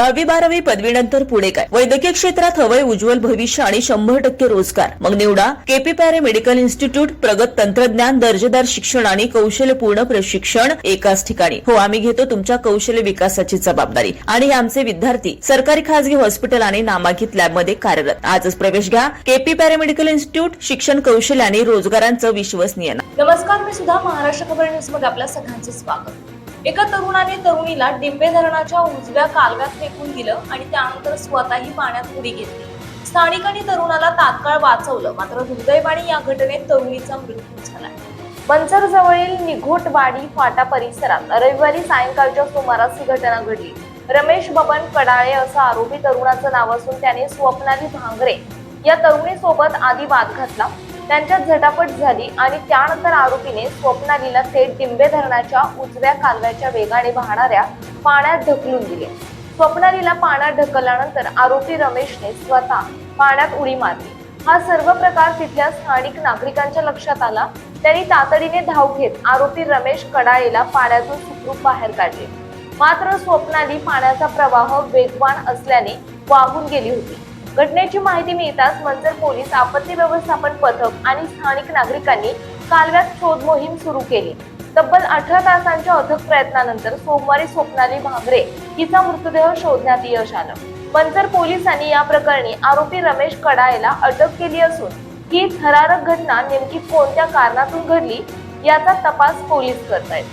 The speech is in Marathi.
10वी-12वी पदवीनंतर पुढे काय? वैद्यकीय क्षेत्रात हवंय उज्ज्वल भविष्य आणि 100% रोजगार. मग निवडा केपी पॅरे मेडिकल इन्स्टिट्यूट. प्रगत तंत्रज्ञान, दर्जेदार शिक्षण आणि कौशल्यपूर्ण प्रशिक्षण एकाच ठिकाणी. हो, आम्ही घेतो तुमच्या कौशल्य विकासाची जबाबदारी आणि हे आमचे विद्यार्थी सरकारी खासगी हॉस्पिटल आणि नामांकित लॅबमध्ये कार्यरत. आजच प्रवेश घ्या. केपी पॅरे मेडिकल इन्स्टिट्यूट. शिक्षण, कौशल्य आणि रोजगारांचं विश्वसनीय नाव. नमस्कार, मी सुद्धा महाराष्ट्र खबर न्यूज मध्ये आपल्या सगळ्यांचे स्वागत. एका तरुणाने तरुणीला डिंबे धरणाच्या उजव्या कालव्यात फेकून दिलं आणि त्यानंतर स्वतःही पाण्यात उडी घेतली. स्थानिकांनी तरुणाला तात्काळ वाचवलं, मात्र दुर्दैवाने या घटनेत तरुणीचा मृत्यू झाला. मंचर जवळील निघोटवाडी फाटा परिसरात रविवारी सायंकाळच्या सुमारास ही घटना घडली. रमेश बबन कडाळे असं आरोपी तरुणाचं नाव असून त्याने स्वप्नाली भांगरे या तरुणीसोबत आधी वाद घातला. त्यांच्यात झटापट झाली आणि त्यानंतर आरोपीने स्वप्नालीला थेट डिंबे धरणाच्या उजव्या कालव्याच्या वेगाने वाहणाऱ्या पाण्यात ढकलून दिले. स्वप्नालीला पाण्यात ढकलल्यानंतर आरोपी रमेशने स्वतः पाण्यात उडी मारली. हा सर्व प्रकार तिथल्या स्थानिक नागरिकांच्या लक्षात आला. त्यांनी तातडीने धाव घेत आरोपी रमेश कडाळेला पाण्यातून सुखरूप बाहेर काढले. मात्र स्वप्नाली पाण्याचा प्रवाह वेगवान असल्याने वाहून गेली होती. घटनेची माहिती मिळताच मंचर पोलीस, आपत्ती व्यवस्थापन पथक आणि स्थानिक नागरिकांनी कालव्यात शोध मोहीम सुरू केली. तब्बल 18 तासांच्या अथक प्रयत्नानंतर सोमवारी स्वप्नाली भांगरे हिचा मृतदेह शोधण्यात यश आलं. मंचर पोलिसांनी या प्रकरणी आरोपी रमेश कडाळेला अटक केली असून ही थरारक घटना नेमकी कोणत्या कारणातून घडली याचा तपास पोलीस करतायत.